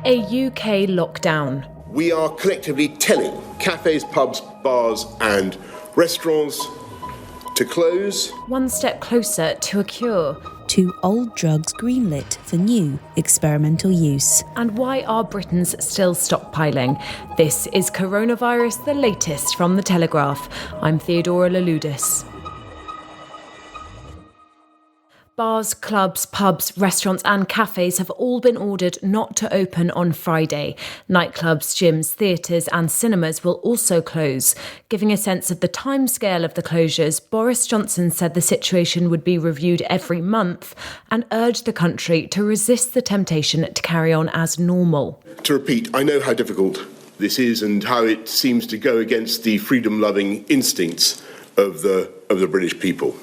A UK lockdown. We are collectively telling cafes, pubs, bars and restaurants to close. One step closer to a cure. 2 old drugs greenlit for new experimental use. And why are Britons still stockpiling? This is Coronavirus, the latest from the Telegraph. I'm Theodora Louloudis. Bars, clubs, pubs, restaurants and cafes have all been ordered not to open on Friday. Nightclubs, gyms, theatres and cinemas will also close. Giving a sense of the timescale of the closures, Boris Johnson said the situation would be reviewed every month and urged the country to resist the temptation to carry on as normal. To repeat, I know how difficult this is and how it seems to go against the freedom-loving instincts of the British people.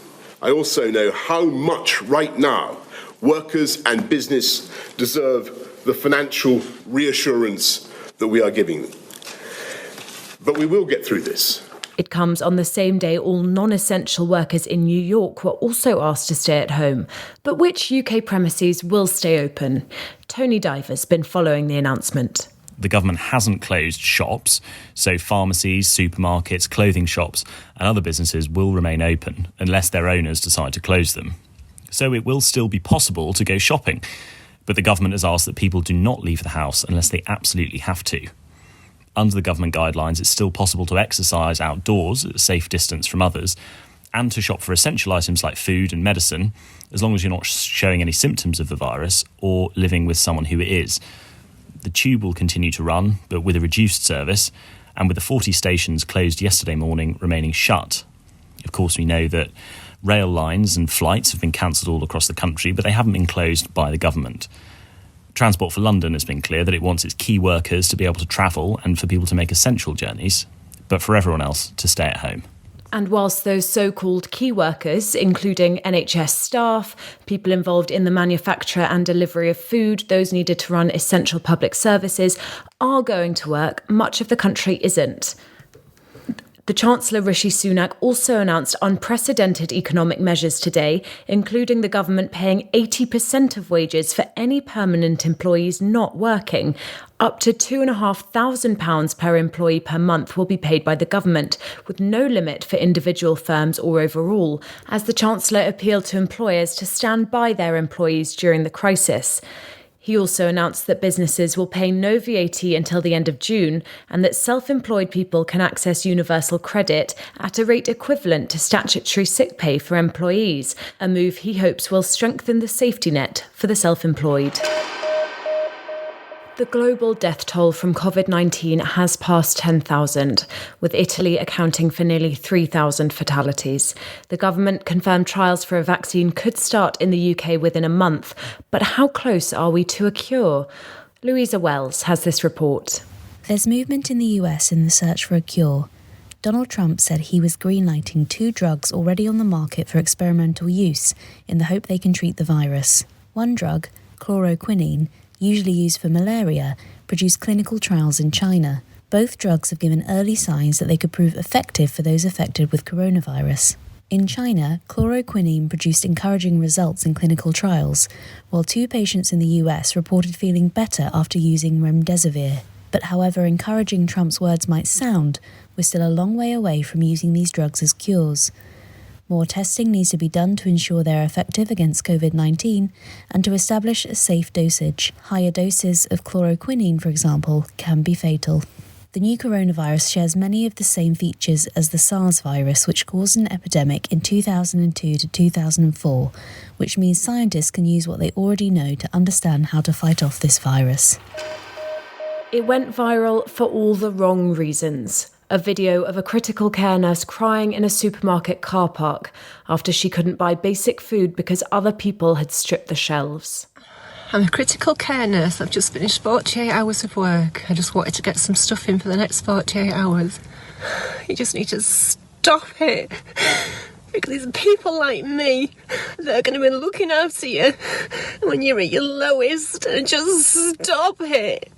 I also know how much right now workers and business deserve the financial reassurance that we are giving them. But we will get through this. It comes on the same day all non-essential workers in New York were also asked to stay at home. But which UK premises will stay open? Tony Diver's been following the announcement. The government hasn't closed shops, so pharmacies, supermarkets, clothing shops and other businesses will remain open unless their owners decide to close them. So it will still be possible to go shopping, but the government has asked that people do not leave the house unless they absolutely have to. Under the government guidelines, it's still possible to exercise outdoors at a safe distance from others and to shop for essential items like food and medicine, as long as you're not showing any symptoms of the virus or living with someone who it is. The tube will continue to run, but with a reduced service, and with the 40 stations closed yesterday morning remaining shut. Of course, we know that rail lines and flights have been cancelled all across the country, but they haven't been closed by the government. Transport for London has been clear that it wants its key workers to be able to travel and for people to make essential journeys, but for everyone else to stay at home. And whilst those so-called key workers, including NHS staff, people involved in the manufacture and delivery of food, those needed to run essential public services, are going to work, much of the country isn't. The Chancellor Rishi Sunak also announced unprecedented economic measures today, including the government paying 80% of wages for any permanent employees not working. Up to £2,500 per employee per month will be paid by the government, with no limit for individual firms or overall, as the Chancellor appealed to employers to stand by their employees during the crisis. He also announced that businesses will pay no VAT until the end of June and that self-employed people can access universal credit at a rate equivalent to statutory sick pay for employees, a move he hopes will strengthen the safety net for the self-employed. The global death toll from COVID-19 has passed 10,000, with Italy accounting for nearly 3,000 fatalities. The government confirmed trials for a vaccine could start in the UK within a month, but how close are we to a cure? Louisa Wells has this report. There's movement in the US in the search for a cure. Donald Trump said he was greenlighting 2 drugs already on the market for experimental use in the hope they can treat the virus. One drug, chloroquine, usually used for malaria, produced clinical trials in China. Both drugs have given early signs that they could prove effective for those affected with coronavirus. In China, chloroquine produced encouraging results in clinical trials, while 2 patients in the US reported feeling better after using remdesivir. But however encouraging Trump's words might sound, we're still a long way away from using these drugs as cures. More testing needs to be done to ensure they're effective against COVID-19 and to establish a safe dosage. Higher doses of chloroquine, for example, can be fatal. The new coronavirus shares many of the same features as the SARS virus, which caused an epidemic in 2002 to 2004, which means scientists can use what they already know to understand how to fight off this virus. It went viral for all the wrong reasons. A video of a critical care nurse crying in a supermarket car park after she couldn't buy basic food because other people had stripped the shelves. I'm a critical care nurse. I've just finished 48 hours of work. I just wanted to get some stuff in for the next 48 hours. You just need to stop it. Because it's people like me that are going to be looking after you when you're at your lowest. And just stop it.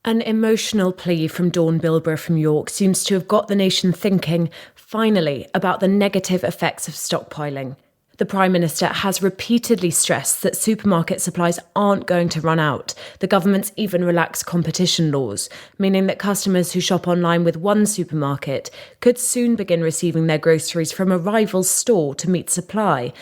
An emotional plea from Dawn Bilborough from York seems to have got the nation thinking, finally, about the negative effects of stockpiling. The Prime Minister has repeatedly stressed that supermarket supplies aren't going to run out. The government's even relaxed competition laws, meaning that customers who shop online with one supermarket could soon begin receiving their groceries from a rival store to meet supply.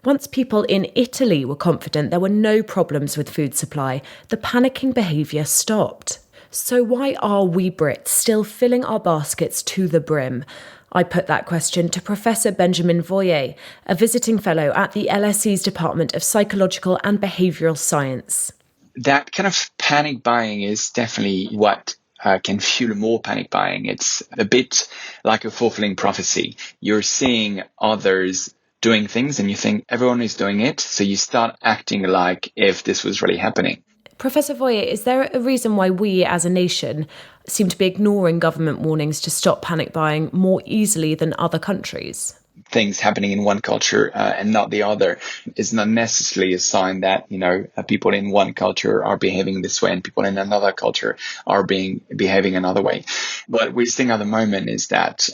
Once people in Italy were confident there were no problems with food supply, the panicking behaviour stopped. So why are we Brits still filling our baskets to the brim? I put that question to Professor Benjamin Voyer, a visiting fellow at the LSE's Department of Psychological and Behavioural Science. That kind of panic buying is definitely what can fuel more panic buying. It's a bit like a fulfilling prophecy. You're seeing others doing things and you think everyone is doing it, so you start acting like if this was really happening. Professor Voyer, is there a reason why we as a nation seem to be ignoring government warnings to stop panic buying more easily than other countries? Things happening in one culture and not the other is not necessarily a sign that, people in one culture are behaving this way and people in another culture are behaving another way. What we're seeing at the moment is that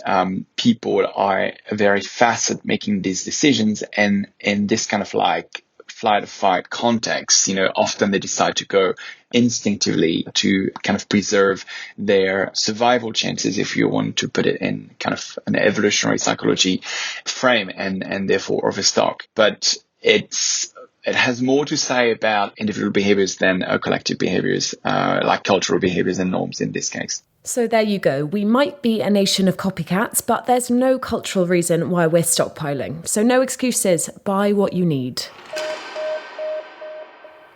people are very fast at making these decisions, and in this kind of like flight or fight context, often they decide to go instinctively to kind of preserve their survival chances, if you want to put it in kind of an evolutionary psychology frame, and therefore overstock. But it has more to say about individual behaviors than collective behaviors, like cultural behaviors and norms in this case. So there you go. We might be a nation of copycats, but there's no cultural reason why we're stockpiling. So no excuses. Buy what you need.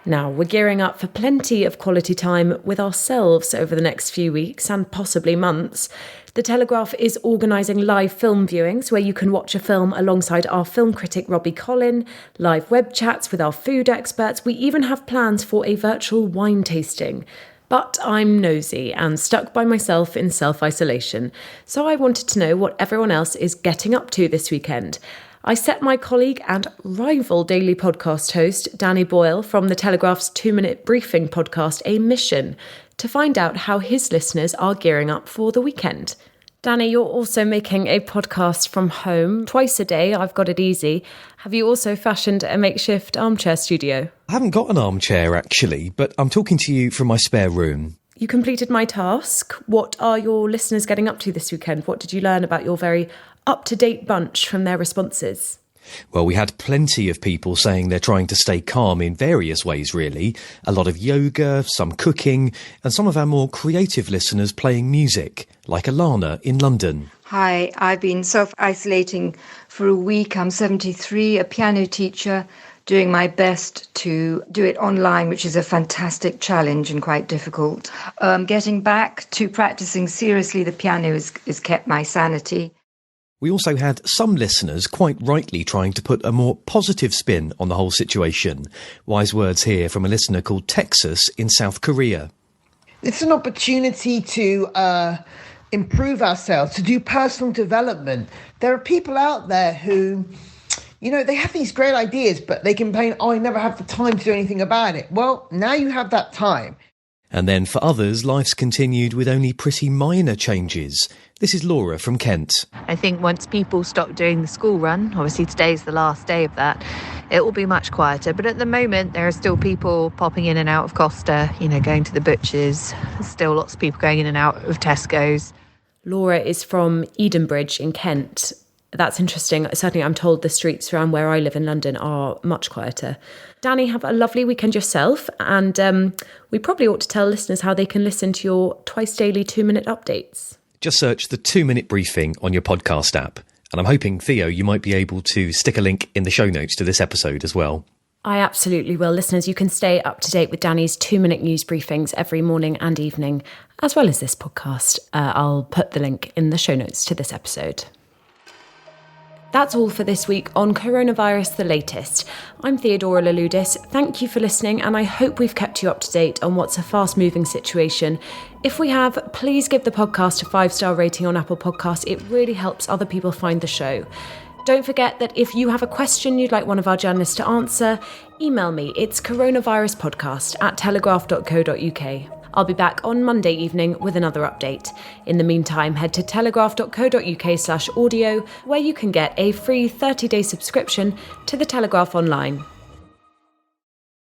Now, we're gearing up for plenty of quality time with ourselves over the next few weeks and possibly months. The Telegraph is organising live film viewings where you can watch a film alongside our film critic Robbie Collin, live web chats with our food experts. We even have plans for a virtual wine tasting. But I'm nosy and stuck by myself in self-isolation, so I wanted to know what everyone else is getting up to this weekend. I set my colleague and rival daily podcast host, Danny Boyle, from the Telegraph's 2-Minute Briefing podcast, a mission to find out how his listeners are gearing up for the weekend. Danny, you're also making a podcast from home twice a day. I've got it easy. Have you also fashioned a makeshift armchair studio? I haven't got an armchair, actually, but I'm talking to you from my spare room. You completed my task. What are your listeners getting up to this weekend? What did you learn about your very up-to-date bunch from their responses? Well, we had plenty of people saying they're trying to stay calm in various ways, really. A lot of yoga, some cooking, and some of our more creative listeners playing music, like Alana in London. Hi, I've been self-isolating for a week. I'm 73, a piano teacher, doing my best to do it online, which is a fantastic challenge and quite difficult. Getting back to practicing seriously the piano has kept my sanity. We also had some listeners quite rightly trying to put a more positive spin on the whole situation. Wise words here from a listener called Texas in South Korea. It's an opportunity to improve ourselves, to do personal development. There are people out there who, they have these great ideas, but they complain, I never have the time to do anything about it. Well, now you have that time. And then for others, life's continued with only pretty minor changes. This is Laura from Kent. I think once people stop doing the school run, obviously today's the last day of that, it will be much quieter. But at the moment, there are still people popping in and out of Costa, going to the butchers. There's still lots of people going in and out of Tesco's. Laura is from Edenbridge in Kent. That's interesting. Certainly, I'm told the streets around where I live in London are much quieter. Danny, have a lovely weekend yourself. And we probably ought to tell listeners how they can listen to your twice daily 2-minute updates. Just search the 2-Minute Briefing on your podcast app. And I'm hoping, Theo, you might be able to stick a link in the show notes to this episode as well. I absolutely will. Listeners, you can stay up to date with Danny's 2-minute news briefings every morning and evening, as well as this podcast. I'll put the link in the show notes to this episode. That's all for this week on Coronavirus The Latest. I'm Theodora Louloudis. Thank you for listening, and I hope we've kept you up to date on what's a fast-moving situation. If we have, please give the podcast a 5-star rating on Apple Podcasts. It really helps other people find the show. Don't forget that if you have a question you'd like one of our journalists to answer, email me. It's coronaviruspodcast@telegraph.co.uk. I'll be back on Monday evening with another update. In the meantime, head to telegraph.co.uk/audio, where you can get a free 30-day subscription to the Telegraph Online.